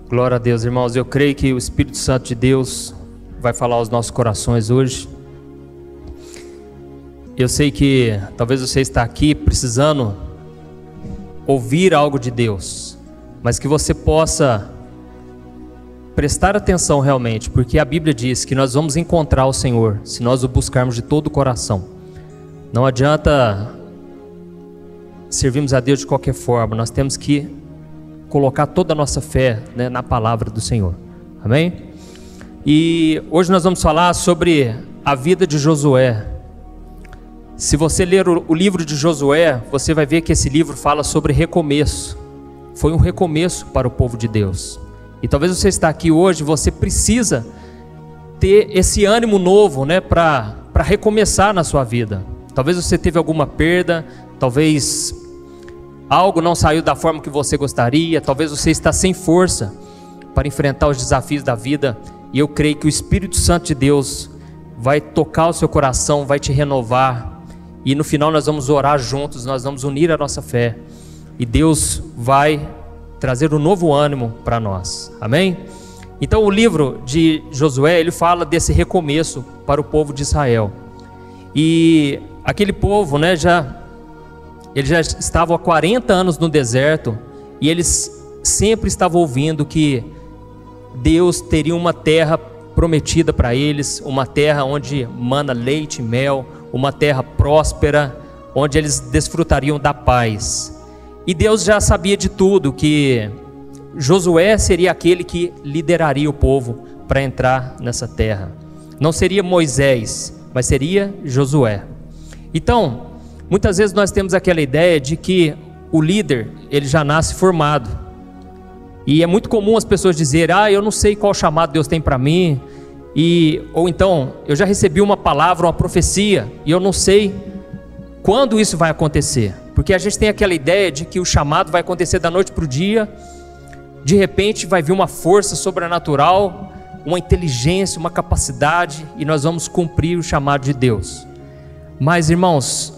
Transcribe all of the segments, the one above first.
Glória a Deus, irmãos. Eu creio que o Espírito Santo de Deus vai falar aos nossos corações hoje. Eu sei que talvez você está aqui precisando ouvir algo de Deus, mas que você possa prestar atenção realmente, porque a Bíblia diz que nós vamos encontrar o Senhor se nós o buscarmos de todo o coração. Não adianta servirmos a Deus de qualquer forma, nós temos que colocar toda a nossa fé, né, na palavra do Senhor. Amém? E hoje nós vamos falar sobre a vida de Josué. Se você ler o livro de Josué, você vai ver que esse livro fala sobre recomeço. Foi um recomeço para o povo de Deus. E talvez você está aqui hoje, você precisa ter esse ânimo novo, né, para recomeçar na sua vida. Talvez você teve alguma perda, talvez algo não saiu da forma que você gostaria, talvez você está sem força para enfrentar os desafios da vida. E eu creio que o Espírito Santo de Deus vai tocar o seu coração, vai te renovar. E no final nós vamos orar juntos, nós vamos unir a nossa fé. E Deus vai trazer um novo ânimo para nós. Amém? Então o livro de Josué, ele fala desse recomeço para o povo de Israel. E aquele povo, né, eles já estavam há 40 anos no deserto. E eles sempre estavam ouvindo que Deus teria uma terra prometida para eles, uma terra onde mana leite e mel, uma terra próspera, onde eles desfrutariam da paz. E Deus já sabia de tudo, que Josué seria aquele que lideraria o povo para entrar nessa terra. Não seria Moisés, mas seria Josué. Então, muitas vezes nós temos aquela ideia de que o líder, ele já nasce formado. E é muito comum as pessoas dizerem: eu não sei qual chamado Deus tem para mim. Ou então, eu já recebi uma palavra, uma profecia, e eu não sei quando isso vai acontecer. Porque a gente tem aquela ideia de que o chamado vai acontecer da noite para o dia. De repente vai vir uma força sobrenatural, uma inteligência, uma capacidade, e nós vamos cumprir o chamado de Deus. Mas, irmãos,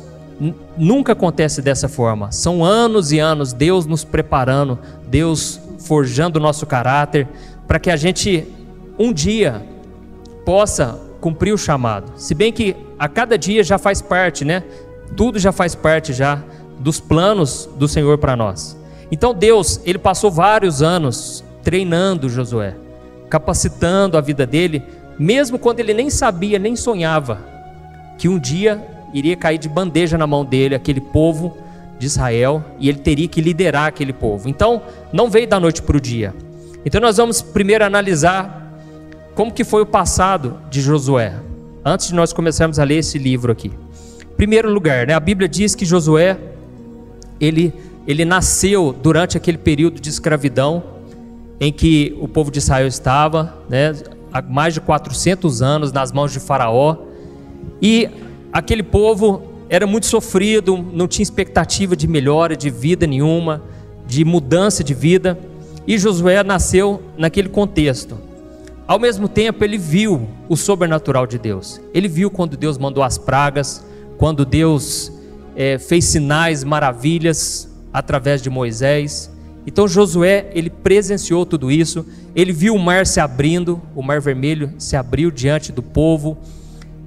nunca acontece dessa forma. São anos e anos Deus nos preparando, Deus forjando o nosso caráter, para que a gente um dia possa cumprir o chamado. Se bem que a cada dia já faz parte, né? Tudo já faz parte já dos planos do Senhor para nós. Então Deus, ele passou vários anos treinando Josué, capacitando a vida dele, mesmo quando ele nem sabia, nem sonhava que um dia iria cair de bandeja na mão dele aquele povo de Israel, e ele teria que liderar aquele povo. Então não veio da noite para o dia. Então nós vamos primeiro analisar como que foi o passado de Josué, antes de nós começarmos a ler esse livro aqui. Em primeiro lugar, né, a Bíblia diz que Josué, ele nasceu durante aquele período de escravidão em que o povo de Israel estava, né, há mais de 400 anos nas mãos de Faraó. E aquele povo era muito sofrido, não tinha expectativa de melhora de vida nenhuma, de mudança de vida. E Josué nasceu naquele contexto. Ao mesmo tempo, ele viu o sobrenatural de Deus. Ele viu quando Deus mandou as pragas, quando Deus fez sinais, maravilhas através de Moisés. Então Josué, ele presenciou tudo isso. Ele viu o mar se abrindo, o mar vermelho se abriu diante do povo.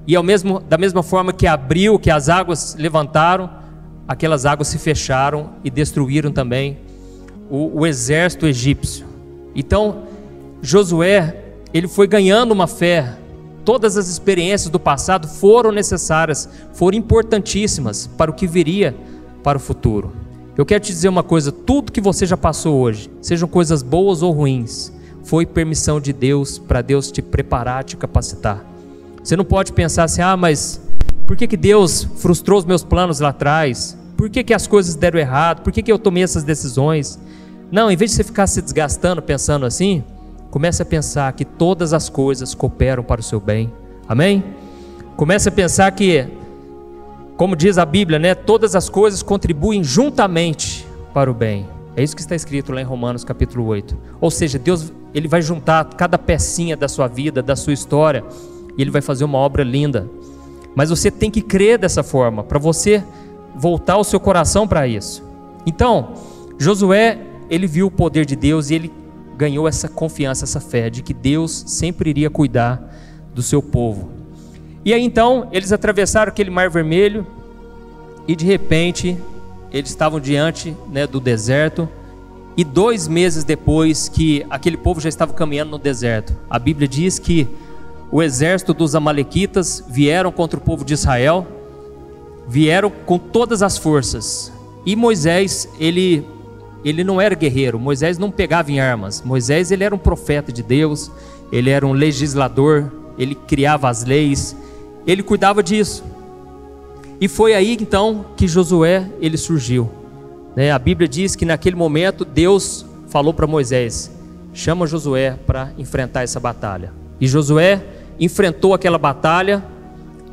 E da mesma forma que abriu, que as águas levantaram, aquelas águas se fecharam e destruíram também o exército egípcio. Então Josué, ele foi ganhando uma fé. Todas as experiências do passado foram necessárias, foram importantíssimas para o que viria para o futuro. Eu quero te dizer uma coisa: tudo que você já passou hoje, sejam coisas boas ou ruins, foi permissão de Deus, para Deus te preparar, te capacitar. Você não pode pensar assim: mas por que Deus frustrou os meus planos lá atrás? Por que as coisas deram errado? Por que eu tomei essas decisões? Não, em vez de você ficar se desgastando pensando assim, comece a pensar que todas as coisas cooperam para o seu bem. Amém? Comece a pensar que, como diz a Bíblia, né, todas as coisas contribuem juntamente para o bem. É isso que está escrito lá em Romanos capítulo 8. Ou seja, Deus, ele vai juntar cada pecinha da sua vida, da sua história, e ele vai fazer uma obra linda. Mas você tem que crer dessa forma, para você voltar o seu coração para isso. Então, Josué, ele viu o poder de Deus e ele ganhou essa confiança, essa fé de que Deus sempre iria cuidar do seu povo. E aí então eles atravessaram aquele mar vermelho e de repente eles estavam diante, né, do deserto. E 2 meses depois que aquele povo já estava caminhando no deserto, a Bíblia diz que o exército dos amalequitas vieram contra o povo de Israel, vieram com todas as forças. E Moisés, ele não era guerreiro, Moisés não pegava em armas. Moisés, ele era um profeta de Deus, ele era um legislador, ele criava as leis, ele cuidava disso. E foi aí então que Josué, ele surgiu. A Bíblia diz que naquele momento Deus falou para Moisés: chama Josué para enfrentar essa batalha. E Josué enfrentou aquela batalha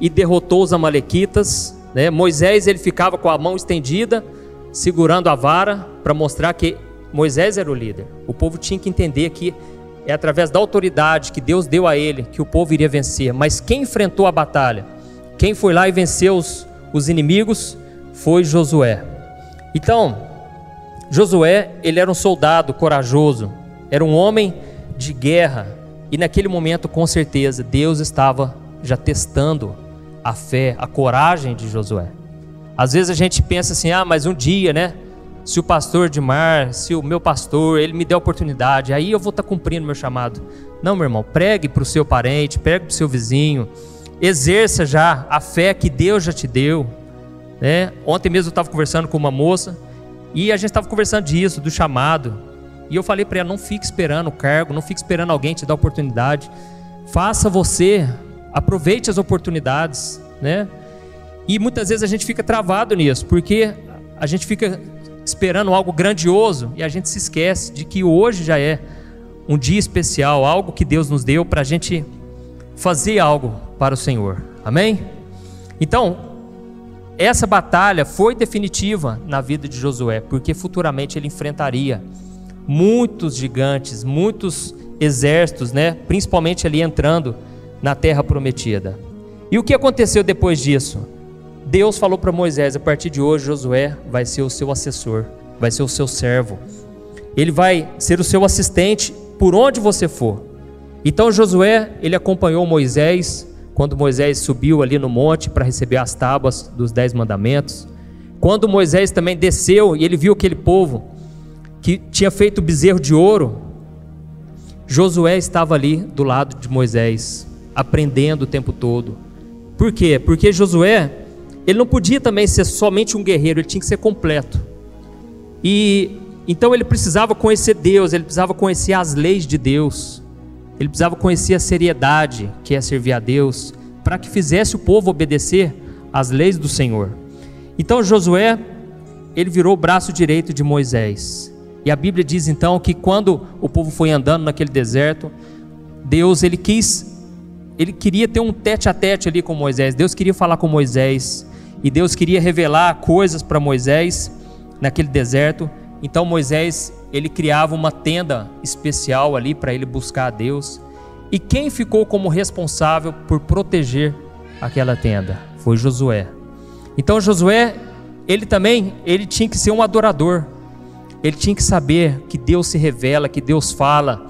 e derrotou os amalequitas. Moisés, ele ficava com a mão estendida, segurando a vara, para mostrar que Moisés era o líder. O povo tinha que entender que é através da autoridade que Deus deu a ele que o povo iria vencer. Mas quem enfrentou a batalha, quem foi lá e venceu os inimigos, foi Josué. Então, Josué, ele era um soldado corajoso, era um homem de guerra, e naquele momento, com certeza, Deus estava já testando a fé, a coragem de Josué. Às vezes a gente pensa assim, mas um dia, se o pastor Edmar, se o meu pastor, ele me der a oportunidade, aí eu vou estar cumprindo meu chamado. Não, meu irmão, pregue para o seu parente, pregue para o seu vizinho, exerça já a fé que Deus já te deu. Ontem mesmo eu estava conversando com uma moça e a gente estava conversando disso, do chamado, e eu falei para ela: não fique esperando o cargo, não fique esperando alguém te dar oportunidade, faça você, aproveite as oportunidades, E muitas vezes a gente fica travado nisso, porque a gente fica esperando algo grandioso e a gente se esquece de que hoje já é um dia especial, algo que Deus nos deu para a gente fazer algo para o Senhor, amém? Então, essa batalha foi definitiva na vida de Josué, porque futuramente ele enfrentaria muitos gigantes, muitos exércitos, principalmente ali entrando na terra prometida. E o que aconteceu depois disso? Deus falou para Moisés: a partir de hoje Josué vai ser o seu assessor, vai ser o seu servo, ele vai ser o seu assistente por onde você for. Então Josué, ele acompanhou Moisés quando Moisés subiu ali no monte para receber as tábuas dos 10 mandamentos. Quando Moisés também desceu e ele viu aquele povo que tinha feito o bezerro de ouro, Josué estava ali do lado de Moisés, aprendendo o tempo todo. Por quê? Porque Josué, ele não podia também ser somente um guerreiro, ele tinha que ser completo. E então ele precisava conhecer Deus, ele precisava conhecer as leis de Deus, ele precisava conhecer a seriedade que é servir a Deus, para que fizesse o povo obedecer às leis do Senhor. Então Josué, ele virou o braço direito de Moisés. E a Bíblia diz então que quando o povo foi andando naquele deserto, Deus, ele queria ter um tete a tete ali com Moisés. Deus queria falar com Moisés, e Deus queria revelar coisas para Moisés naquele deserto. Então Moisés, ele criava uma tenda especial ali para ele buscar a Deus. E quem ficou como responsável por proteger aquela tenda? Foi Josué. Então Josué, ele tinha que ser um adorador. Ele tinha que saber que Deus se revela, que Deus fala,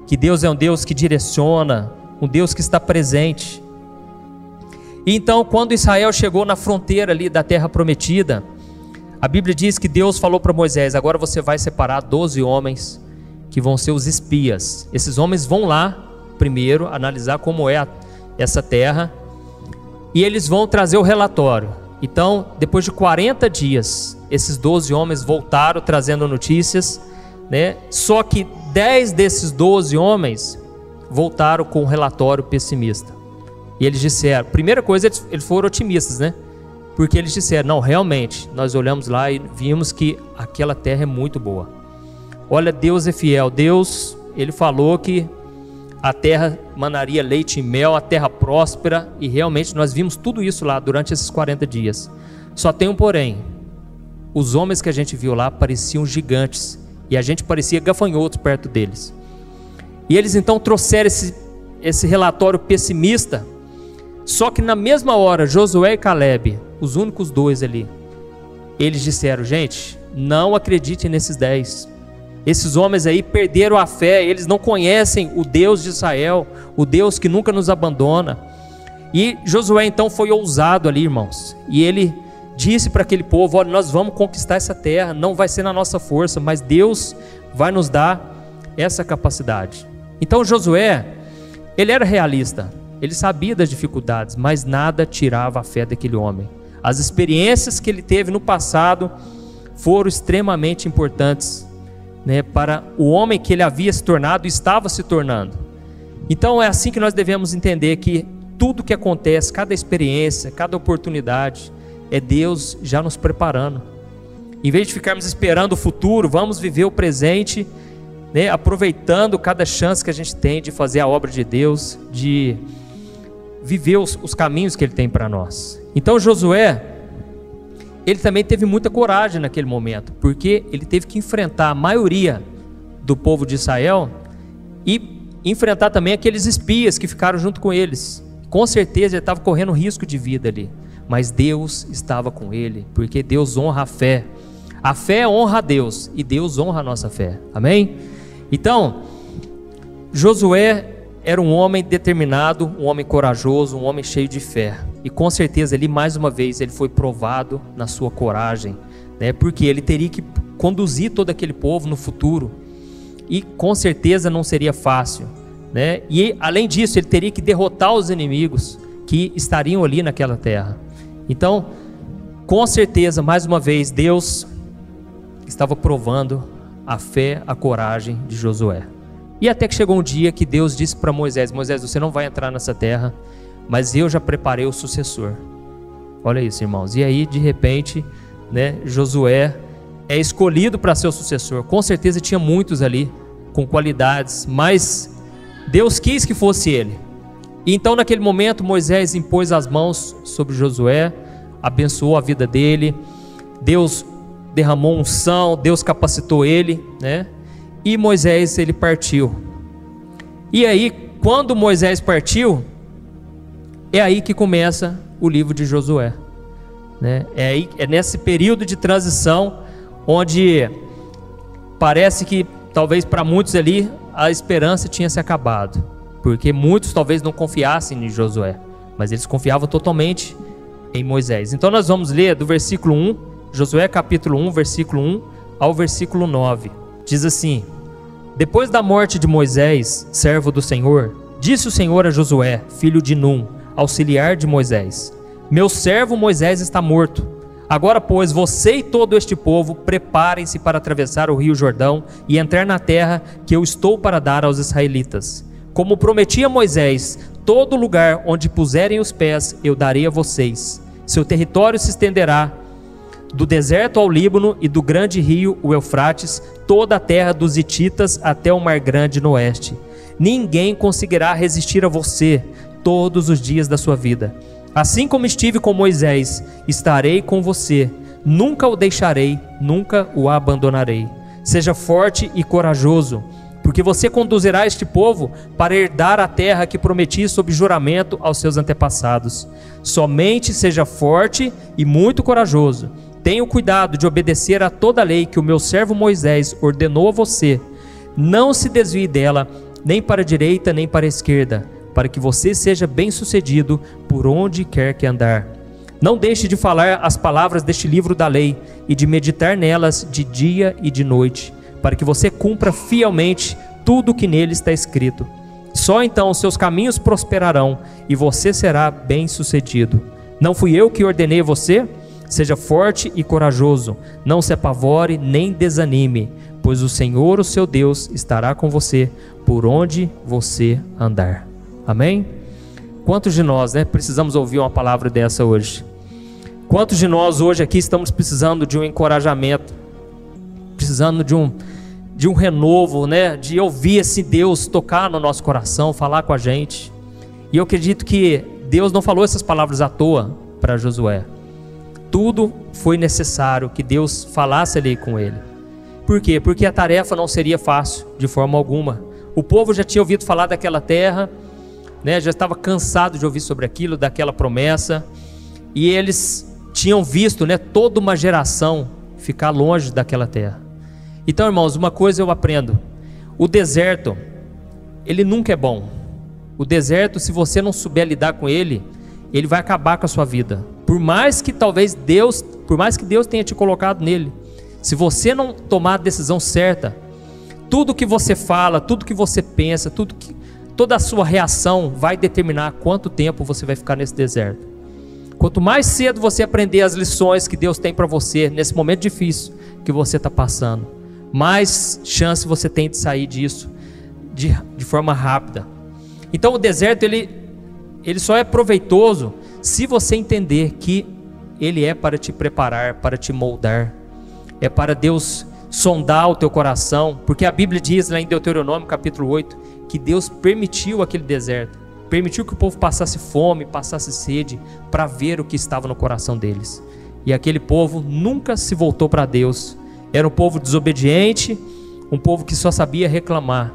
que Deus é um Deus que direciona, um Deus que está presente. E então, quando Israel chegou na fronteira ali da terra prometida, a Bíblia diz que Deus falou para Moisés: agora você vai separar 12 homens que vão ser os espias. Esses homens vão lá primeiro analisar como é essa terra, e eles vão trazer o relatório. Então, depois de 40 dias, esses 12 homens voltaram trazendo notícias, Só que 10 desses 12 homens voltaram com um relatório pessimista. E eles disseram, primeira coisa, eles foram otimistas, Porque eles disseram: não, realmente, nós olhamos lá e vimos que aquela terra é muito boa. Olha, Deus é fiel. Deus, ele falou que a terra manaria leite e mel, a terra próspera, e realmente nós vimos tudo isso lá durante esses 40 dias. Só tem um porém: os homens que a gente viu lá pareciam gigantes, e a gente parecia gafanhotos perto deles. E eles então trouxeram esse relatório pessimista. Só que na mesma hora, Josué e Caleb, os únicos dois ali, eles disseram: gente, não acreditem nesses 10. Esses homens aí perderam a fé, eles não conhecem o Deus de Israel, o Deus que nunca nos abandona. E Josué então foi ousado ali, irmãos, e ele disse para aquele povo: olha, nós vamos conquistar essa terra, não vai ser na nossa força, mas Deus vai nos dar essa capacidade. Então Josué, ele era realista, ele sabia das dificuldades, mas nada tirava a fé daquele homem. As experiências que ele teve no passado foram extremamente importantes, né, para o homem que ele havia se tornado e estava se tornando. Então é assim que nós devemos entender que tudo que acontece, cada experiência, cada oportunidade, é Deus já nos preparando. Em vez de ficarmos esperando o futuro, vamos viver o presente, né, aproveitando cada chance que a gente tem de fazer a obra de Deus, de viver os caminhos que Ele tem para nós. Então Josué, ele também teve muita coragem naquele momento, porque ele teve que enfrentar a maioria do povo de Israel e enfrentar também aqueles espias que ficaram junto com eles. Com certeza ele estava correndo risco de vida ali, mas Deus estava com ele, porque Deus honra a fé. A fé honra a Deus e Deus honra a nossa fé, amém? Então, Josué era um homem determinado, um homem corajoso, um homem cheio de fé. E com certeza ele, mais uma vez, ele foi provado na sua coragem, né? Porque ele teria que conduzir todo aquele povo no futuro. E com certeza não seria fácil, né? E além disso, ele teria que derrotar os inimigos que estariam ali naquela terra. Então, com certeza, mais uma vez, Deus estava provando a fé, a coragem de Josué. E até que chegou um dia que Deus disse para Moisés: Moisés, você não vai entrar nessa terra, mas eu já preparei o sucessor. Olha isso, irmãos. E aí, de repente, né, Josué é escolhido para ser o sucessor. Com certeza tinha muitos ali com qualidades, mas Deus quis que fosse ele. E então, naquele momento, Moisés impôs as mãos sobre Josué, abençoou a vida dele. Deus derramou unção, Deus capacitou ele, né? E Moisés, ele partiu. E aí, quando Moisés partiu, é aí que começa o livro de Josué, né? É nesse período de transição onde parece que talvez para muitos ali a esperança tinha se acabado, porque muitos talvez não confiassem em Josué, mas eles confiavam totalmente em Moisés. Então nós vamos ler do versículo 1, Josué capítulo 1, versículo 1 ao versículo 9. Diz assim: depois da morte de Moisés, servo do Senhor, disse o Senhor a Josué, filho de Num, auxiliar de Moisés: meu servo Moisés está morto. Agora, pois, você e todo este povo preparem-se para atravessar o rio Jordão e entrar na terra que eu estou para dar aos israelitas. Como prometi a Moisés, todo lugar onde puserem os pés eu darei a vocês. Seu território se estenderá do deserto ao Líbano e do grande rio, o Eufrates, toda a terra dos hititas até o mar grande no oeste. Ninguém conseguirá resistir a você todos os dias da sua vida. Assim como estive com Moisés, estarei com você. Nunca o deixarei, nunca o abandonarei. Seja forte e corajoso, porque você conduzirá este povo para herdar a terra que prometi sob juramento aos seus antepassados. Somente seja forte e muito corajoso. Tenha o cuidado de obedecer a toda a lei que o meu servo Moisés ordenou a você. Não se desvie dela, nem para a direita, nem para a esquerda, para que você seja bem-sucedido por onde quer que andar. Não deixe de falar as palavras deste livro da lei e de meditar nelas de dia e de noite, para que você cumpra fielmente tudo o que nele está escrito. Só então os seus caminhos prosperarão e você será bem-sucedido. Não fui eu que ordenei você? Seja forte e corajoso, não se apavore nem desanime, pois o Senhor, o seu Deus, estará com você por onde você andar. Amém? Quantos de nós, né, precisamos ouvir uma palavra dessa hoje? Quantos de nós hoje aqui estamos precisando de um encorajamento, precisando de um renovo, né, de ouvir esse Deus tocar no nosso coração, falar com a gente? E eu acredito que Deus não falou essas palavras à toa para Josué. Tudo foi necessário que Deus falasse ali com ele. Por quê? Porque a tarefa não seria fácil de forma alguma. O povo já tinha ouvido falar daquela terra, né, já estava cansado de ouvir sobre aquilo, daquela promessa, e eles tinham visto, né, toda uma geração ficar longe daquela terra. Então, irmãos, uma coisa eu aprendo: o deserto, ele nunca é bom. O deserto, se você não souber lidar com ele, ele vai acabar com a sua vida. Por mais que Deus tenha te colocado nele, se você não tomar a decisão certa, tudo que você fala, tudo que você pensa, toda a sua reação vai determinar quanto tempo você vai ficar nesse deserto. Quanto mais cedo você aprender as lições que Deus tem para você nesse momento difícil que você está passando, mais chance você tem de sair disso de forma rápida. Então o deserto ele só é proveitoso se você entender que ele é para te preparar, para te moldar, é para Deus sondar o teu coração, porque a Bíblia diz lá em Deuteronômio capítulo 8, que Deus permitiu aquele deserto, permitiu que o povo passasse fome, passasse sede, para ver o que estava no coração deles. E aquele povo nunca se voltou para Deus, era um povo desobediente, um povo que só sabia reclamar,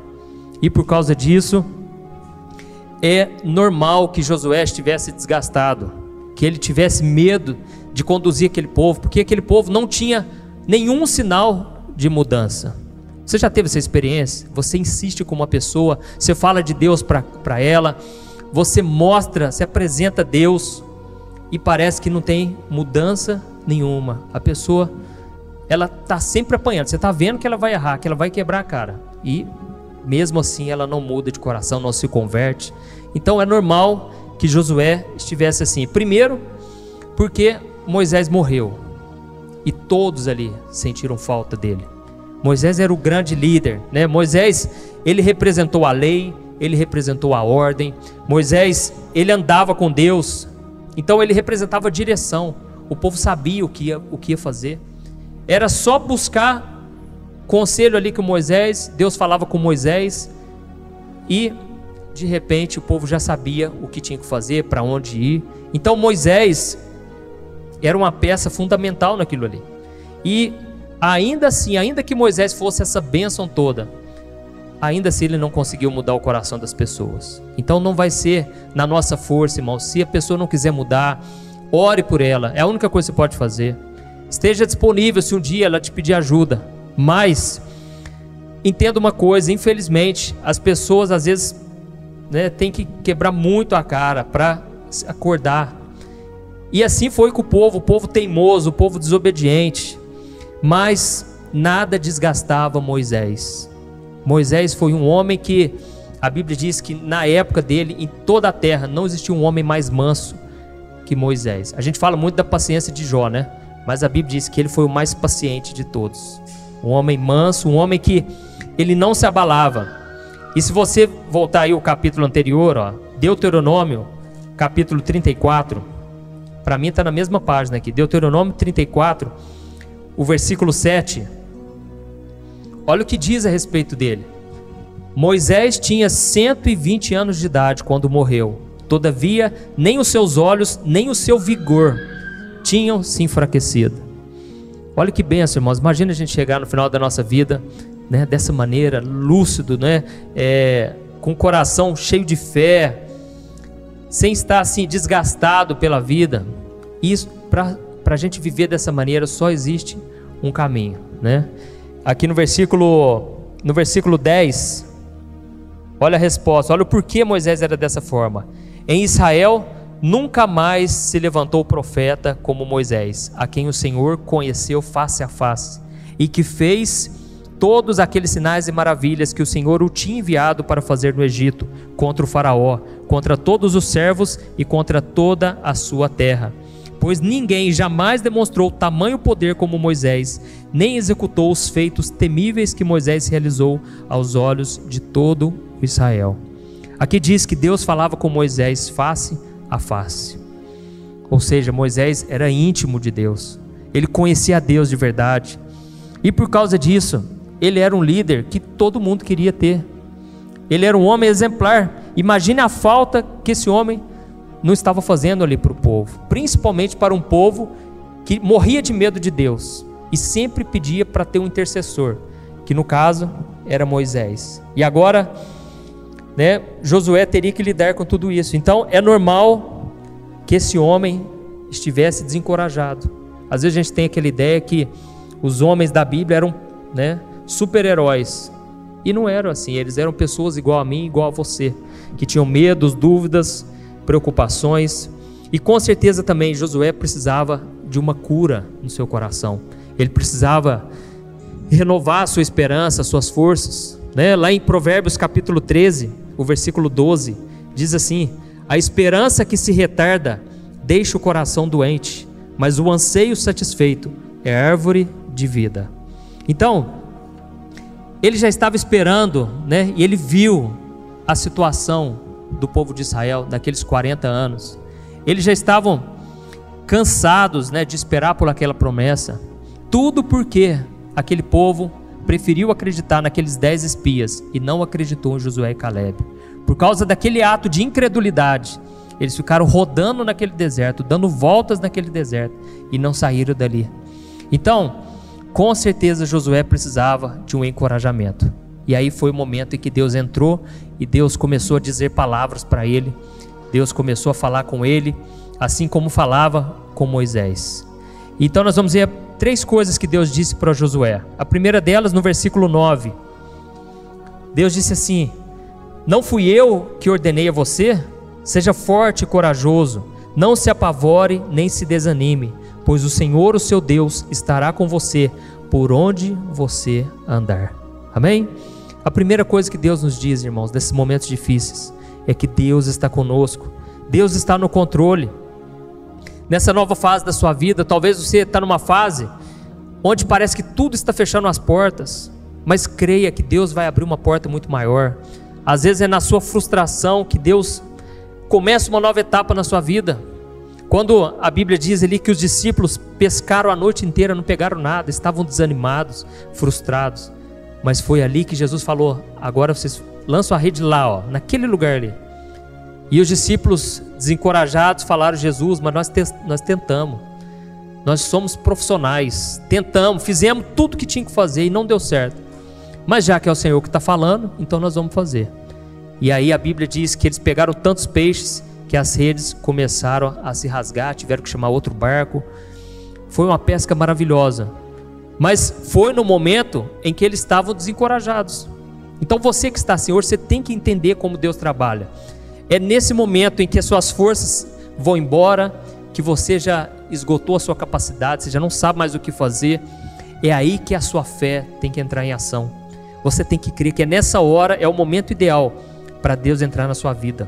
e por causa disso, é normal que Josué estivesse desgastado, que ele tivesse medo de conduzir aquele povo, porque aquele povo não tinha nenhum sinal de mudança. Você já teve essa experiência? Você insiste com uma pessoa, você fala de Deus para ela, você mostra, você apresenta Deus e parece que não tem mudança nenhuma. A pessoa, ela está sempre apanhando, você está vendo que ela vai errar, que ela vai quebrar a cara, e mesmo assim ela não muda de coração, não se converte. Então é normal que Josué estivesse assim. Primeiro, porque Moisés morreu e todos ali sentiram falta dele. Moisés era o grande líder, né? Moisés, ele representou a lei, ele representou a ordem. Moisés, ele andava com Deus, então ele representava a direção. O povo sabia o que ia fazer. Era só buscar conselho ali com Moisés, Deus falava com Moisés e de repente o povo já sabia o que tinha que fazer, para onde ir. Então Moisés era uma peça fundamental naquilo ali. E ainda assim, ainda que Moisés fosse essa bênção toda, ainda assim ele não conseguiu mudar o coração das pessoas. Então não vai ser na nossa força, irmão. Se a pessoa não quiser mudar, ore por ela, é a única coisa que você pode fazer. Esteja disponível se um dia ela te pedir ajuda. Mas entenda uma coisa, infelizmente as pessoas às vezes, né, tem que quebrar muito a cara para acordar. E assim foi com o povo teimoso, o povo desobediente. Mas nada desgastava Moisés. Moisés foi um homem que a Bíblia diz que na época dele, em toda a terra, não existia um homem mais manso que Moisés. A gente fala muito da paciência de Jó, né? Mas a Bíblia diz que ele foi o mais paciente de todos. Um homem manso, um homem que ele não se abalava. E se você voltar aí o capítulo anterior, ó, Deuteronômio, capítulo 34, para mim está na mesma página aqui, Deuteronômio 34, o versículo 7, olha o que diz a respeito dele. Moisés tinha 120 anos de idade quando morreu, todavia nem os seus olhos, nem o seu vigor tinham se enfraquecido. Olha que bênção, irmãos. Imagina a gente chegar no final da nossa vida, né, dessa maneira, lúcido, né, com o coração cheio de fé, sem estar assim desgastado pela vida. Isso, para a gente viver dessa maneira, só existe um caminho, né? Aqui no versículo 10, olha a resposta, olha o porquê Moisés era dessa forma. Em Israel nunca mais se levantou profeta como Moisés, a quem o Senhor conheceu face a face, e que fez todos aqueles sinais e maravilhas que o Senhor o tinha enviado para fazer no Egito, contra o faraó, contra todos os servos e contra toda a sua terra. Pois ninguém jamais demonstrou tamanho poder como Moisés, nem executou os feitos temíveis que Moisés realizou aos olhos de todo o Israel. Aqui diz que Deus falava com Moisés face a face. Ou seja, Moisés era íntimo de Deus. Ele conhecia a Deus de verdade. E por causa disso, ele era um líder que todo mundo queria ter. Ele era um homem exemplar. Imagine a falta que esse homem não estava fazendo ali para o povo. Principalmente para um povo que morria de medo de Deus. E sempre pedia para ter um intercessor. Que no caso era Moisés. E agora, né, Josué teria que lidar com tudo isso. Então é normal que esse homem estivesse desencorajado. Às vezes a gente tem aquela ideia que os homens da Bíblia eram, né, super-heróis. E não eram assim, eles eram pessoas igual a mim, igual a você, que tinham medos, dúvidas, preocupações. E com certeza também Josué precisava de uma cura no seu coração. Ele precisava renovar a sua esperança, as suas forças, né? Lá em Provérbios capítulo 13, o versículo 12, diz assim: a esperança que se retarda deixa o coração doente, mas o anseio satisfeito é árvore de vida. Então, ele já estava esperando, né? E ele viu a situação do povo de Israel naqueles 40 anos. Eles já estavam cansados, né, de esperar por aquela promessa. Tudo porque aquele povo preferiu acreditar naqueles 10 espias e não acreditou em Josué e Caleb. Por causa daquele ato de incredulidade, eles ficaram rodando naquele deserto, dando voltas naquele deserto e não saíram dali. Então, com certeza Josué precisava de um encorajamento. E aí foi o momento em que Deus entrou e Deus começou a dizer palavras para ele. Deus começou a falar com ele, assim como falava com Moisés. Então nós vamos ver 3 coisas que Deus disse para Josué. A primeira delas no versículo 9. Deus disse assim: não fui eu que ordenei a você? Seja forte e corajoso, não se apavore nem se desanime, pois o Senhor, o seu Deus, estará com você por onde você andar. Amém? A primeira coisa que Deus nos diz, irmãos, nesses momentos difíceis, é que Deus está conosco. Deus está no controle. Nessa nova fase da sua vida, talvez você está numa fase onde parece que tudo está fechando as portas, mas creia que Deus vai abrir uma porta muito maior. Às vezes é na sua frustração que Deus começa uma nova etapa na sua vida. Quando a Bíblia diz ali que os discípulos pescaram a noite inteira, não pegaram nada, estavam desanimados, frustrados, mas foi ali que Jesus falou: agora vocês lançam a rede lá, ó, naquele lugar ali. E os discípulos desencorajados falaram: Jesus, mas nós tentamos, nós somos profissionais, tentamos, fizemos tudo que tinha que fazer e não deu certo, mas já que é o Senhor que está falando, então nós vamos fazer. E aí a Bíblia diz que eles pegaram tantos peixes que as redes começaram a se rasgar, tiveram que chamar outro barco. Foi uma pesca maravilhosa, mas foi no momento em que eles estavam desencorajados. Então você que está assim hoje, você tem que entender como Deus trabalha. É nesse momento em que as suas forças vão embora, que você já esgotou a sua capacidade, você já não sabe mais o que fazer, é aí que a sua fé tem que entrar em ação. Você tem que crer que é nessa hora, é o momento ideal para Deus entrar na sua vida.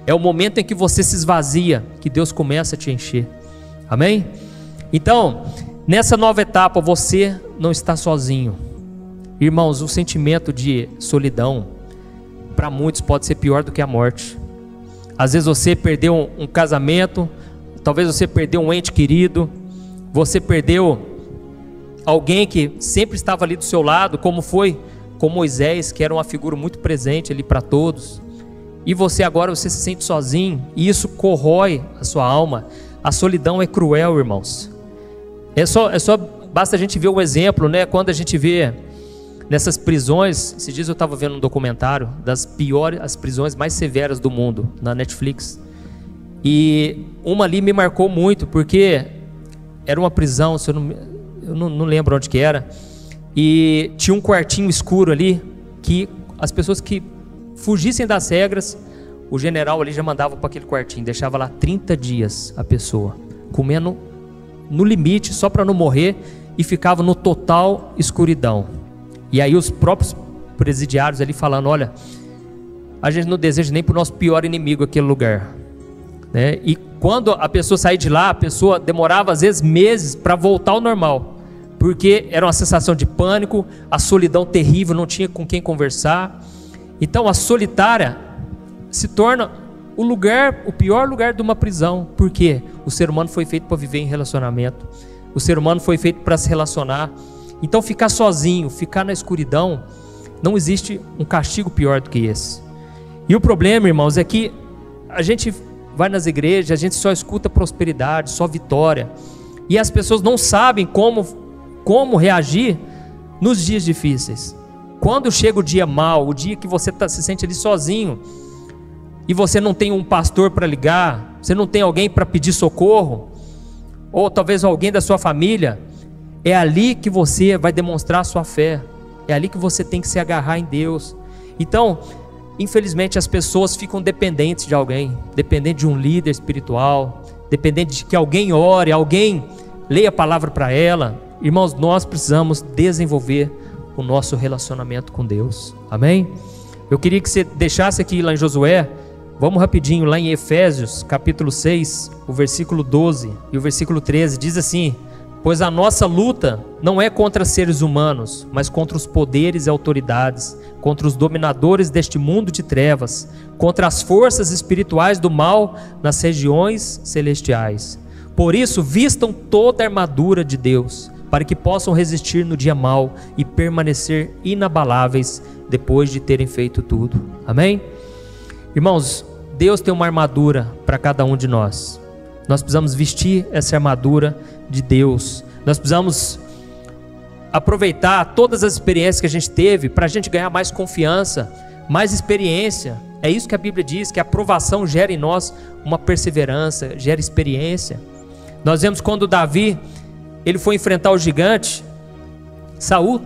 É o momento em que você se esvazia, que Deus começa a te encher. Amém? Então, nessa nova etapa, você não está sozinho. Irmãos, o sentimento de solidão, para muitos pode ser pior do que a morte. Às vezes você perdeu um casamento, talvez você perdeu um ente querido, você perdeu alguém que sempre estava ali do seu lado, como foi com Moisés, que era uma figura muito presente ali para todos. E você agora se sente sozinho, e isso corrói a sua alma. A solidão é cruel, irmãos. Basta a gente ver o exemplo, né? Quando a gente vê nessas prisões, esses dias eu estava vendo um documentário das piores, as prisões mais severas do mundo, na Netflix. E uma ali me marcou muito, porque era uma prisão, eu não lembro onde que era, e tinha um quartinho escuro ali, que as pessoas que fugissem das regras, o general ali já mandava para aquele quartinho, deixava lá 30 dias a pessoa, comendo no limite, só para não morrer, e ficava no total escuridão. E aí os próprios presidiários ali falando: olha, a gente não deseja nem para o nosso pior inimigo aquele lugar, né? E quando a pessoa saía de lá, a pessoa demorava às vezes meses para voltar ao normal, porque era uma sensação de pânico, a solidão terrível, não tinha com quem conversar. Então a solitária se torna o pior lugar de uma prisão, porque o ser humano foi feito para viver em relacionamento, o ser humano foi feito para se relacionar. Então ficar sozinho, ficar na escuridão, não existe um castigo pior do que esse. E o problema, irmãos, é que a gente vai nas igrejas, a gente só escuta prosperidade, só vitória, e as pessoas não sabem como reagir nos dias difíceis. Quando chega o dia mau, o dia que você se sente ali sozinho, e você não tem um pastor para ligar, você não tem alguém para pedir socorro, ou talvez alguém da sua família, é ali que você vai demonstrar a sua fé. É ali que você tem que se agarrar em Deus. Então, infelizmente, as pessoas ficam dependentes de alguém, dependentes de um líder espiritual, dependentes de que alguém ore, alguém leia a palavra para ela. Irmãos, nós precisamos desenvolver o nosso relacionamento com Deus. Amém? Eu queria que você deixasse aqui lá em Josué. Vamos rapidinho lá em Efésios, capítulo 6, o versículo 12 e o versículo 13, diz assim: pois a nossa luta não é contra seres humanos, mas contra os poderes e autoridades, contra os dominadores deste mundo de trevas, contra as forças espirituais do mal nas regiões celestiais. Por isso, vistam toda a armadura de Deus, para que possam resistir no dia mau e permanecer inabaláveis depois de terem feito tudo. Amém? Irmãos, Deus tem uma armadura para cada um de nós. Nós precisamos vestir essa armadura de Deus. Nós precisamos aproveitar todas as experiências que a gente teve para a gente ganhar mais confiança, mais experiência. É isso que a Bíblia diz, que a aprovação gera em nós uma perseverança, gera experiência. Nós vemos quando Davi ele foi enfrentar o gigante, Saul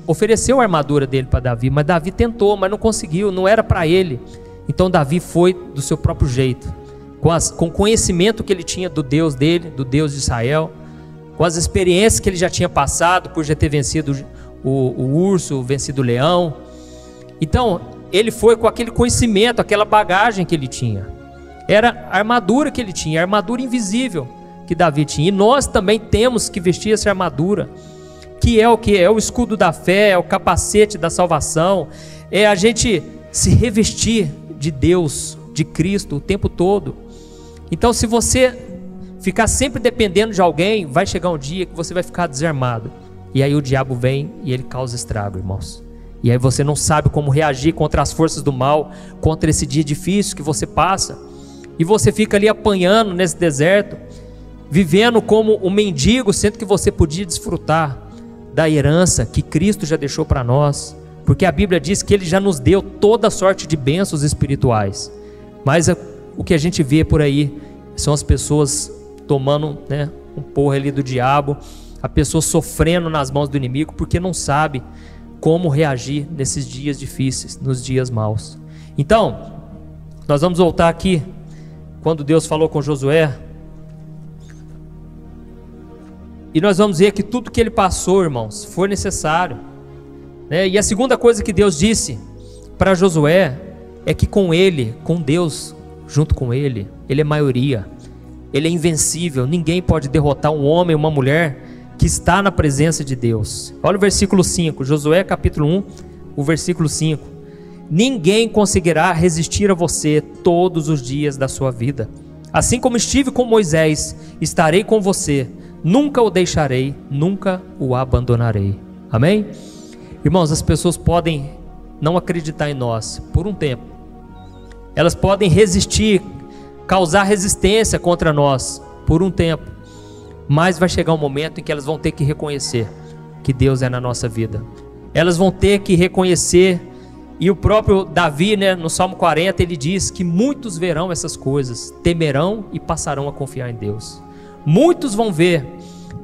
ofereceu a armadura dele para Davi, mas Davi tentou, mas não conseguiu, não era para ele. Então Davi foi do seu próprio jeito, com o conhecimento que ele tinha do Deus dele, do Deus de Israel, com as experiências que ele já tinha passado, por já ter vencido o urso, vencido o leão. Então ele foi com aquele conhecimento, aquela bagagem que ele tinha. Era a armadura que ele tinha, a armadura invisível que Davi tinha. E nós também temos que vestir essa armadura, que é o que? É o escudo da fé, é o capacete da salvação, é a gente se revestir de Deus, de Cristo o tempo todo. Então, se você ficar sempre dependendo de alguém, vai chegar um dia que você vai ficar desarmado, e aí o diabo vem e ele causa estrago, irmãos. E aí você não sabe como reagir contra as forças do mal, contra esse dia difícil que você passa, e você fica ali apanhando nesse deserto, vivendo como um mendigo, sendo que você podia desfrutar da herança que Cristo já deixou para nós, porque a Bíblia diz que Ele já nos deu toda sorte de bênçãos espirituais. Mas o que a gente vê por aí são as pessoas tomando, um porro ali do diabo, a pessoa sofrendo nas mãos do inimigo, porque não sabe como reagir nesses dias difíceis, nos dias maus. Então, nós vamos voltar aqui, quando Deus falou com Josué, e nós vamos ver que tudo que ele passou, irmãos, foi necessário. E a segunda coisa que Deus disse para Josué é que com ele, com Deus, junto com ele, ele é maioria, ele é invencível. Ninguém pode derrotar um homem, uma mulher que está na presença de Deus. Olha o versículo 5, Josué capítulo 1, o versículo 5. Ninguém conseguirá resistir a você todos os dias da sua vida. Assim como estive com Moisés, estarei com você. Nunca o deixarei, nunca o abandonarei. Amém? Irmãos, as pessoas podem não acreditar em nós por um tempo. Elas podem resistir, causar resistência contra nós por um tempo. Mas vai chegar um momento em que elas vão ter que reconhecer que Deus é na nossa vida. Elas vão ter que reconhecer, e o próprio Davi, no Salmo 40, ele diz que muitos verão essas coisas, temerão e passarão a confiar em Deus. Muitos vão ver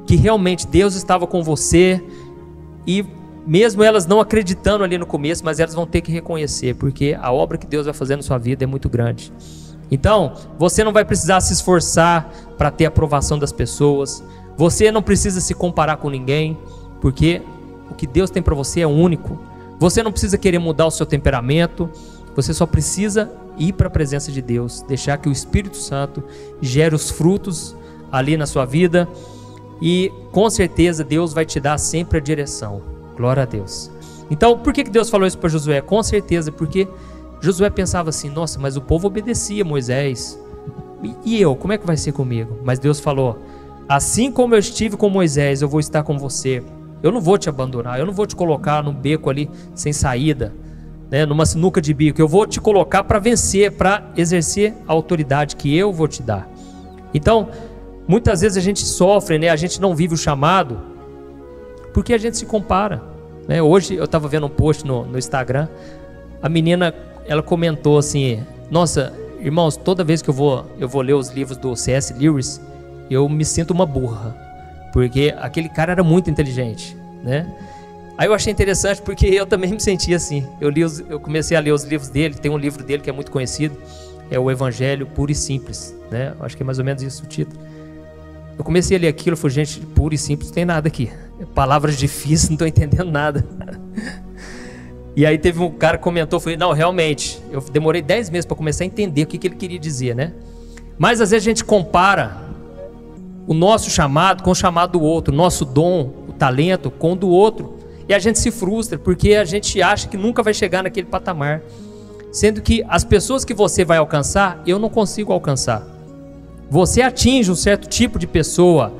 que realmente Deus estava com você, e mesmo elas não acreditando ali no começo, mas elas vão ter que reconhecer, porque a obra que Deus vai fazer na sua vida é muito grande. Então, você não vai precisar se esforçar para ter a aprovação das pessoas, você não precisa se comparar com ninguém, porque o que Deus tem para você é único. Você não precisa querer mudar o seu temperamento, você só precisa ir para a presença de Deus, deixar que o Espírito Santo gere os frutos ali na sua vida, e com certeza Deus vai te dar sempre a direção. Glória a Deus. Então, por que Deus falou isso para Josué? Com certeza, porque Josué pensava assim: nossa, mas o povo obedecia a Moisés, e eu, como é que vai ser comigo? Mas Deus falou: assim como eu estive com Moisés, eu vou estar com você. Eu não vou te abandonar, eu não vou te colocar num beco ali sem saída, numa sinuca de bico. Eu vou te colocar para vencer, para exercer a autoridade que eu vou te dar. Então, muitas vezes a gente sofre, a gente não vive o chamado, porque a gente se compara. Hoje eu estava vendo um post no Instagram, a menina, ela comentou assim: nossa, irmãos, toda vez que eu vou ler os livros do C.S. Lewis, eu me sinto uma burra, porque aquele cara era muito inteligente, Aí eu achei interessante porque eu também me senti assim. Eu comecei a ler os livros dele. Tem um livro dele que é muito conhecido, é o Evangelho Puro e Simples, né? Acho que é mais ou menos isso o título. Eu comecei a ler aquilo e falei, gente, puro e simples, não tem nada aqui. Palavras difíceis, não estou entendendo nada. E aí teve um cara que comentou, falei, não, realmente, eu demorei 10 meses para começar a entender o que ele queria dizer, né? Mas às vezes a gente compara o nosso chamado com o chamado do outro, o nosso dom, o talento com o do outro. E a gente se frustra porque a gente acha que nunca vai chegar naquele patamar. Sendo que as pessoas que você vai alcançar, eu não consigo alcançar. Você atinge um certo tipo de pessoa,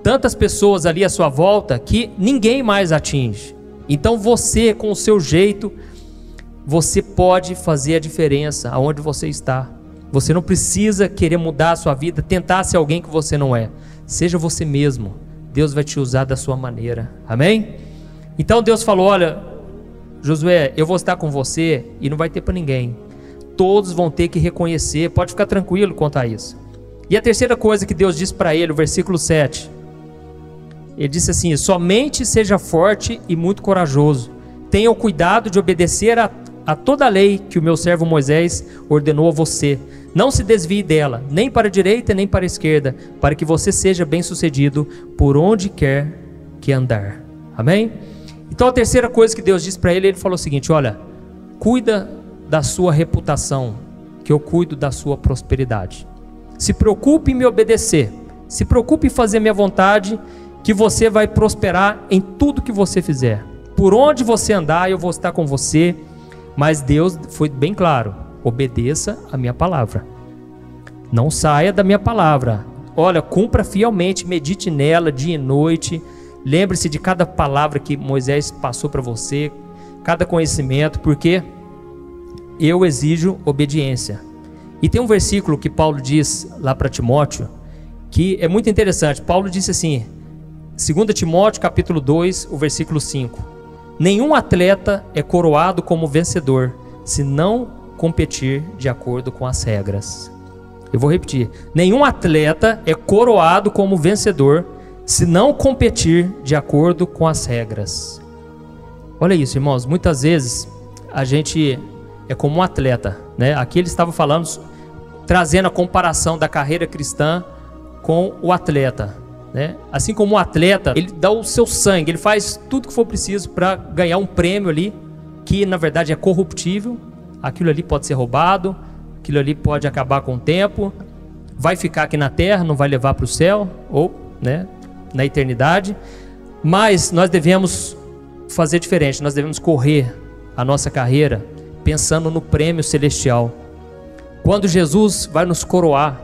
tantas pessoas ali à sua volta, que ninguém mais atinge. Então você, com o seu jeito, você pode fazer a diferença aonde você está. Você não precisa querer mudar a sua vida, tentar ser alguém que você não é. Seja você mesmo. Deus vai te usar da sua maneira. Amém? Então Deus falou, olha, Josué, eu vou estar com você e não vai ter para ninguém. Todos vão ter que reconhecer, pode ficar tranquilo quanto a isso. E a terceira coisa que Deus disse para ele, o versículo 7, ele disse assim, somente seja forte e muito corajoso, tenha o cuidado de obedecer a toda a lei que o meu servo Moisés ordenou a você, não se desvie dela, nem para a direita nem para a esquerda, para que você seja bem sucedido por onde quer que andar. Amém? Então a terceira coisa que Deus disse para ele, ele falou o seguinte, olha, cuida da sua reputação, que eu cuido da sua prosperidade. Se preocupe em me obedecer, se preocupe em fazer minha vontade, que você vai prosperar em tudo que você fizer. Por onde você andar, eu vou estar com você. Mas Deus foi bem claro, obedeça a minha palavra. Não saia da minha palavra. Olha, cumpra fielmente, medite nela dia e noite. Lembre-se de cada palavra que Moisés passou para você, cada conhecimento, porque eu exijo obediência. E tem um versículo que Paulo diz lá para Timóteo, que é muito interessante. Paulo disse assim, 2 Timóteo capítulo 2, o versículo 5. Nenhum atleta é coroado como vencedor, se não competir de acordo com as regras. Eu vou repetir. Nenhum atleta é coroado como vencedor, se não competir de acordo com as regras. Olha isso, irmãos. Muitas vezes a gente é como um atleta, né? Aqui ele estava falando, trazendo a comparação da carreira cristã com o atleta, né? Assim como o atleta, ele dá o seu sangue, ele faz tudo que for preciso para ganhar um prêmio ali, que na verdade é corruptível. Aquilo ali pode ser roubado, aquilo ali pode acabar com o tempo, vai ficar aqui na terra, não vai levar para o céu, ou, né, na eternidade. Mas nós devemos fazer diferente, nós devemos correr a nossa carreira pensando no prêmio celestial, quando Jesus vai nos coroar.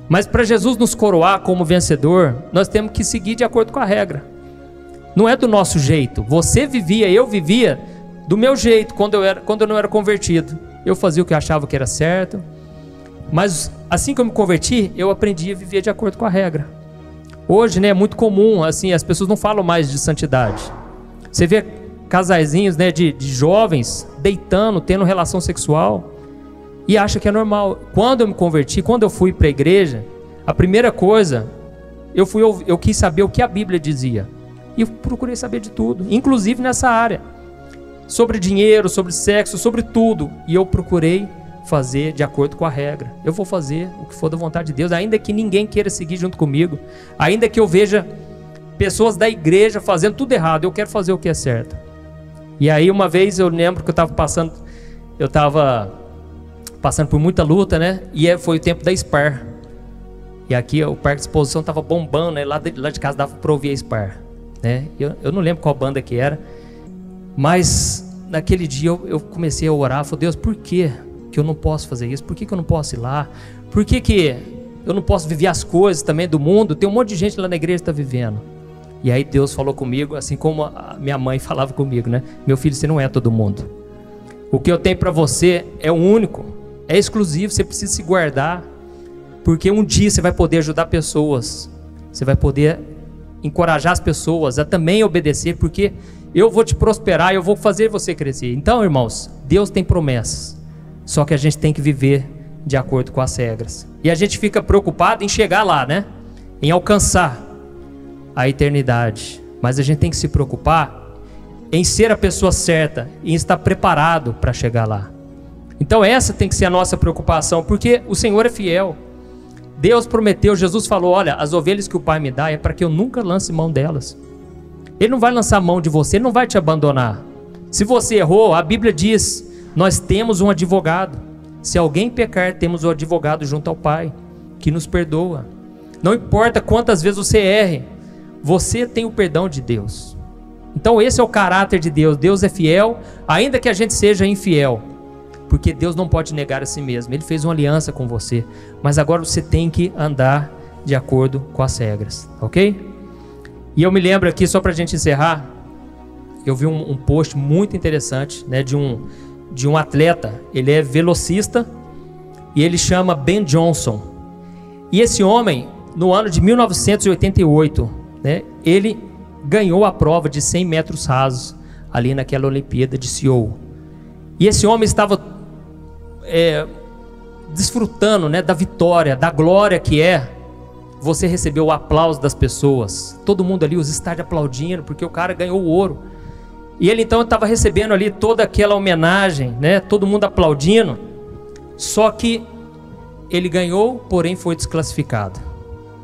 Mas para Jesus nos coroar como vencedor, nós temos que seguir de acordo com a regra. Não é do nosso jeito. Você vivia, eu vivia do meu jeito quando eu não era convertido. Eu fazia o que eu achava que era certo. Mas assim que eu me converti, eu aprendi a viver de acordo com a regra. Hoje, né, é muito comum, assim, as pessoas não falam mais de santidade. Você vê casaizinhos, né, de jovens deitando, tendo relação sexual, e acha que é normal. Quando eu me converti, quando eu fui para a igreja, a primeira coisa, eu quis saber o que a Bíblia dizia. E eu procurei saber de tudo, inclusive nessa área. Sobre dinheiro, sobre sexo, sobre tudo. E eu procurei fazer de acordo com a regra. Eu vou fazer o que for da vontade de Deus, ainda que ninguém queira seguir junto comigo, ainda que eu veja pessoas da igreja fazendo tudo errado, eu quero fazer o que é certo. E aí uma vez eu lembro que eu estava passando por muita luta, né? E foi o tempo da SPAR. E aqui o parque de exposição estava bombando, né? Lá de casa dava para ouvir a SPAR, né? Eu não lembro qual banda que era, mas naquele dia eu comecei a orar, falei, Deus, por que eu não posso fazer isso? Por que eu não posso ir lá? Por que eu não posso viver as coisas também do mundo? Tem um monte de gente lá na igreja que está vivendo. E aí Deus falou comigo, assim como a minha mãe falava comigo, né? Meu filho, você não é todo mundo. O que eu tenho para você é o único, é exclusivo, você precisa se guardar, porque um dia você vai poder ajudar pessoas, você vai poder encorajar as pessoas a também obedecer, porque eu vou te prosperar, eu vou fazer você crescer. Então, irmãos, Deus tem promessas, só que a gente tem que viver de acordo com as regras. E a gente fica preocupado em chegar lá, né? Em alcançar a eternidade. mas a gente tem que se preocupar em ser a pessoa certa, em estar preparado para chegar lá. Então essa tem que ser a nossa preocupação, porque o Senhor é fiel. Deus prometeu, Jesus falou, olha, as ovelhas que o Pai me dá é para que eu nunca lance mão delas. Ele não vai lançar mão de você, Ele não vai te abandonar. Se você errou, a Bíblia diz, nós temos um advogado. Se alguém pecar, temos um advogado junto ao Pai, que nos perdoa. Não importa quantas vezes você erre, você tem o perdão de Deus. Então esse é o caráter de Deus. Deus é fiel, ainda que a gente seja infiel. Porque Deus não pode negar a si mesmo. Ele fez uma aliança com você. Mas agora você tem que andar de acordo com as regras, ok? E eu me lembro aqui, só para a gente encerrar, eu vi um post muito interessante, né, de um atleta. Ele é velocista e ele chama Ben Johnson. E esse homem, no ano de 1988, né, ele ganhou a prova de 100 metros rasos ali naquela Olimpíada de Seul. E esse homem estava desfrutando, né, da vitória, da glória que é você receber o aplauso das pessoas. Todo mundo ali, os estádios aplaudindo, porque o cara ganhou o ouro. E ele então estava recebendo ali toda aquela homenagem, né, todo mundo aplaudindo. Só que ele ganhou, porém foi desclassificado,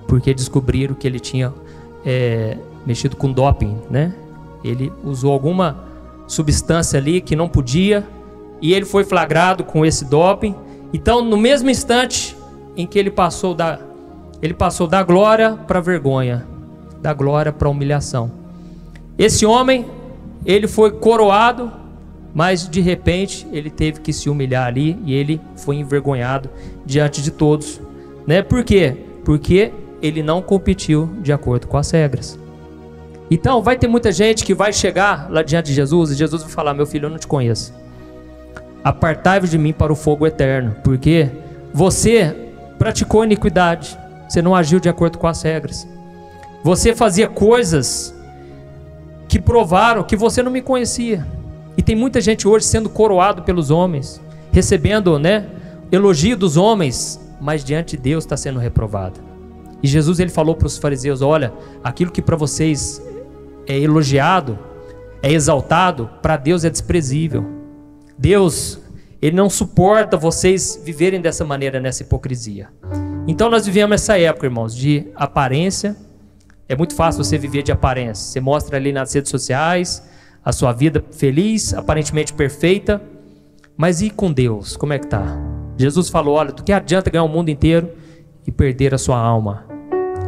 porque descobriram que ele tinha mexido com doping, né? Ele usou alguma substância ali que não podia, e ele foi flagrado com esse doping. Então, no mesmo instante em que ele passou da glória para a vergonha, da glória para a humilhação. Esse homem, ele foi coroado, mas de repente ele teve que se humilhar ali e ele foi envergonhado diante de todos, né? Por quê? Porque ele não competiu de acordo com as regras. Então vai ter muita gente que vai chegar lá diante de Jesus e Jesus vai falar: meu filho, eu não te conheço. Apartai-vos de mim para o fogo eterno, porque você praticou iniquidade, você não agiu de acordo com as regras, você fazia coisas que provaram que você não me conhecia. E tem muita gente hoje sendo coroado pelos homens, recebendo, né, elogio dos homens, mas diante de Deus está sendo reprovado. E Jesus, ele falou para os fariseus: olha, aquilo que para vocês é elogiado, é exaltado, para Deus é desprezível. Deus, ele não suporta vocês viverem dessa maneira, nessa hipocrisia. Então nós vivemos essa época, irmãos, de aparência. É muito fácil você viver de aparência. Você mostra ali nas redes sociais a sua vida feliz, aparentemente perfeita. Mas e com Deus? Como é que tá? Jesus falou: olha, do que adianta ganhar o mundo inteiro e perder a sua alma?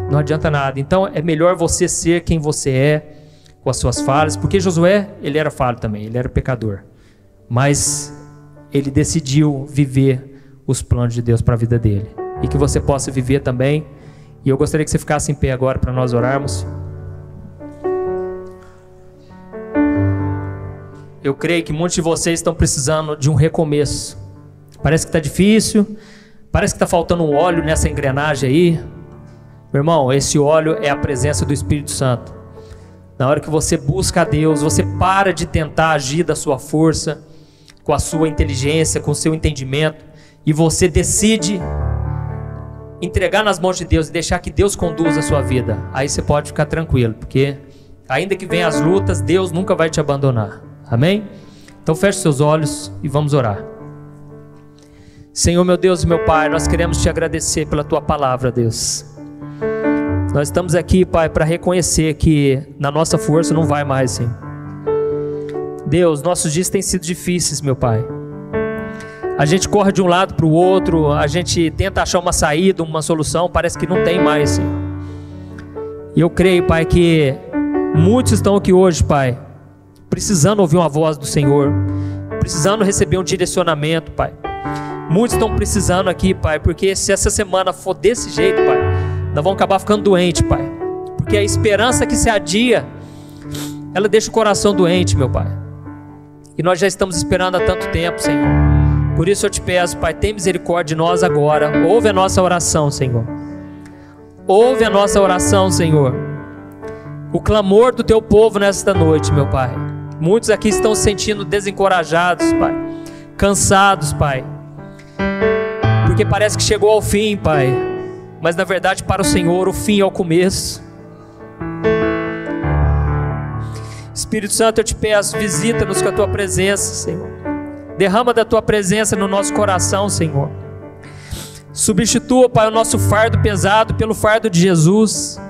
Não adianta nada. Então é melhor você ser quem você é, com as suas falhas. Porque Josué, ele era falho também, ele era pecador. Mas ele decidiu viver os planos de Deus para a vida dele. E que você possa viver também. E eu gostaria que você ficasse em pé agora para nós orarmos. Eu creio que muitos de vocês estão precisando de um recomeço. Parece que está difícil, parece que está faltando um óleo nessa engrenagem aí. Meu irmão, esse óleo é a presença do Espírito Santo. Na hora que você busca a Deus, você para de tentar agir da sua força, com a sua inteligência, com o seu entendimento, e você decide entregar nas mãos de Deus e deixar que Deus conduza a sua vida. Aí você pode ficar tranquilo, porque ainda que venham as lutas, Deus nunca vai te abandonar. Amém? Então feche seus olhos e vamos orar. Senhor, meu Deus e meu Pai, nós queremos te agradecer pela tua palavra, Deus. Nós estamos aqui, Pai, para reconhecer que na nossa força não vai mais, Senhor. Deus, nossos dias têm sido difíceis, meu Pai. A gente corre de um lado para o outro, a gente tenta achar uma saída, uma solução, parece que não tem mais, Senhor. E eu creio, Pai, que muitos estão aqui hoje, Pai, precisando ouvir uma voz do Senhor, precisando receber um direcionamento, Pai. Muitos estão precisando aqui, Pai, porque se essa semana for desse jeito, Pai, nós vamos acabar ficando doentes, Pai. Porque a esperança que se adia, ela deixa o coração doente, meu Pai. E nós já estamos esperando há tanto tempo, Senhor. Por isso eu te peço, Pai, tem misericórdia de nós agora. Ouve a nossa oração, Senhor. Ouve a nossa oração, Senhor. O clamor do teu povo nesta noite, meu Pai. Muitos aqui estão se sentindo desencorajados, Pai. Cansados, Pai. Porque parece que chegou ao fim, Pai. Mas na verdade, para o Senhor, o fim é o começo. Espírito Santo, eu te peço, visita-nos com a tua presença, Senhor. Derrama da tua presença no nosso coração, Senhor. Substitua, Pai, o nosso fardo pesado pelo fardo de Jesus,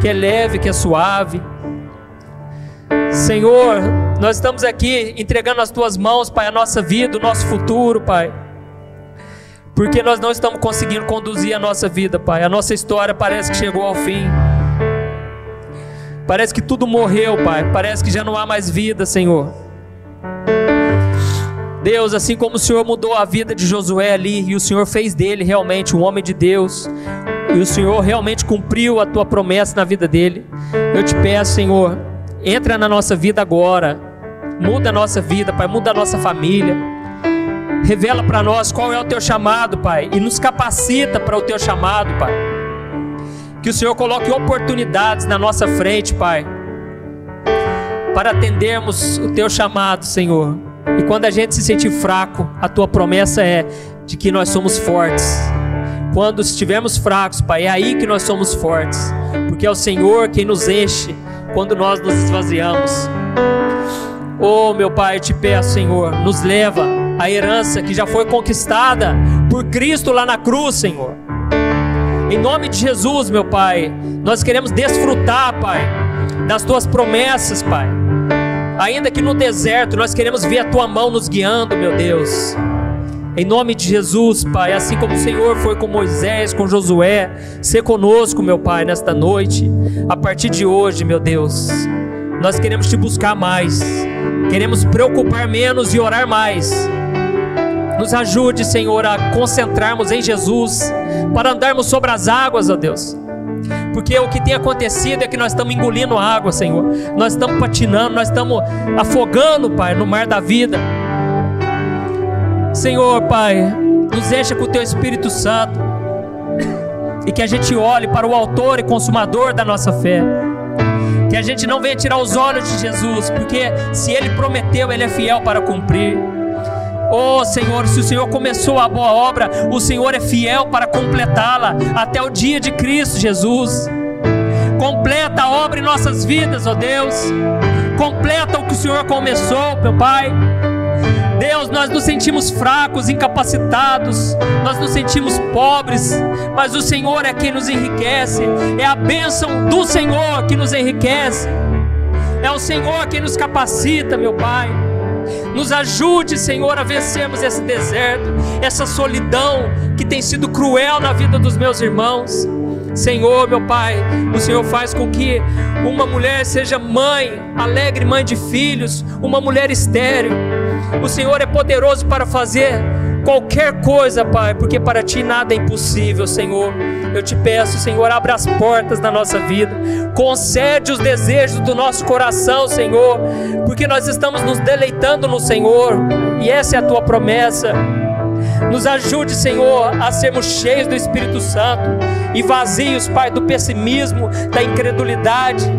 que é leve, que é suave. Senhor, nós estamos aqui entregando nas tuas mãos, Pai, a nossa vida, o nosso futuro, Pai, porque nós não estamos conseguindo conduzir a nossa vida, Pai. A nossa história parece que chegou ao fim. Parece que tudo morreu, Pai. Parece que já não há mais vida, Senhor. Deus, assim como o Senhor mudou a vida de Josué ali, e o Senhor fez dele realmente um homem de Deus, e o Senhor realmente cumpriu a tua promessa na vida dele, eu te peço, Senhor, entra na nossa vida agora, muda a nossa vida, Pai, muda a nossa família, revela para nós qual é o teu chamado, Pai, e nos capacita para o teu chamado, Pai. Que o Senhor coloque oportunidades na nossa frente, Pai, para atendermos o teu chamado, Senhor. E quando a gente se sentir fraco, a tua promessa é de que nós somos fortes. Quando estivermos fracos, Pai, é aí que nós somos fortes, porque é o Senhor quem nos enche quando nós nos esvaziamos. Oh, meu Pai, eu te peço, Senhor, nos leva à herança que já foi conquistada por Cristo lá na cruz, Senhor. Em nome de Jesus, meu Pai, nós queremos desfrutar, Pai, das tuas promessas, Pai. Ainda que no deserto, nós queremos ver a tua mão nos guiando, meu Deus. Em nome de Jesus, Pai, assim como o Senhor foi com Moisés, com Josué, ser conosco, meu Pai, nesta noite. A partir de hoje, meu Deus, nós queremos te buscar mais, queremos preocupar menos e orar mais. Nos ajude, Senhor, a concentrarmos em Jesus, para andarmos sobre as águas, ó Deus. Porque o que tem acontecido é que nós estamos engolindo água, Senhor. Nós estamos patinando, nós estamos afogando, Pai, no mar da vida. Senhor, Pai, nos encha com o teu Espírito Santo, e que a gente olhe para o autor e consumador da nossa fé. Que a gente não venha tirar os olhos de Jesus, porque se Ele prometeu, Ele é fiel para cumprir. Oh, Senhor, se o Senhor começou a boa obra, o Senhor é fiel para completá-la até o dia de Cristo Jesus. Completa a obra em nossas vidas, ó Deus. Completa o que o Senhor começou, meu Pai. Deus, nós nos sentimos fracos, incapacitados, nós nos sentimos pobres, mas o Senhor é quem nos enriquece. É a bênção do Senhor que nos enriquece. É o Senhor quem nos capacita, meu Pai. Nos ajude, Senhor, a vencermos esse deserto, essa solidão que tem sido cruel na vida dos meus irmãos. Senhor, meu Pai, o Senhor faz com que uma mulher seja mãe, alegre mãe de filhos, uma mulher estéril. O Senhor é poderoso para fazer qualquer coisa, Pai, porque para Ti nada é impossível, Senhor. Eu te peço, Senhor, abra as portas da nossa vida, concede os desejos do nosso coração, Senhor, porque nós estamos nos deleitando no Senhor, e essa é a Tua promessa. Nos ajude, Senhor, a sermos cheios do Espírito Santo e vazios, Pai, do pessimismo, da incredulidade,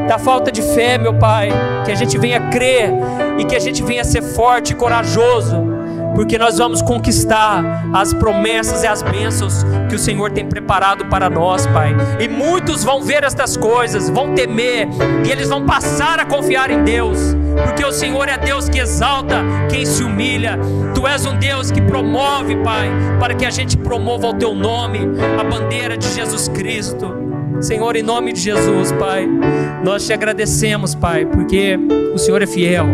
da falta de fé, meu Pai. Que a gente venha crer e que a gente venha ser forte e corajoso, porque nós vamos conquistar as promessas e as bênçãos que o Senhor tem preparado para nós, Pai. E muitos vão ver estas coisas, vão temer, e eles vão passar a confiar em Deus, porque o Senhor é Deus que exalta quem se humilha. Tu és um Deus que promove, Pai, para que a gente promova o Teu nome, a bandeira de Jesus Cristo. Senhor, em nome de Jesus, Pai, nós Te agradecemos, Pai, porque o Senhor é fiel,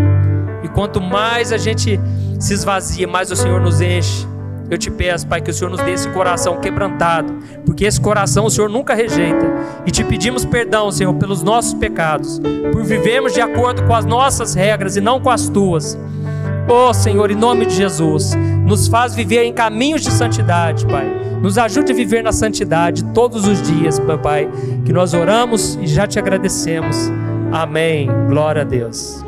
e quanto mais a gente se esvazia, mais o Senhor nos enche. Eu te peço, Pai, que o Senhor nos dê esse coração quebrantado, porque esse coração o Senhor nunca rejeita. E te pedimos perdão, Senhor, pelos nossos pecados, por vivermos de acordo com as nossas regras e não com as Tuas. Oh, Senhor, em nome de Jesus, nos faz viver em caminhos de santidade, Pai. Nos ajude a viver na santidade todos os dias, Pai, que nós oramos e já Te agradecemos. Amém. Glória a Deus.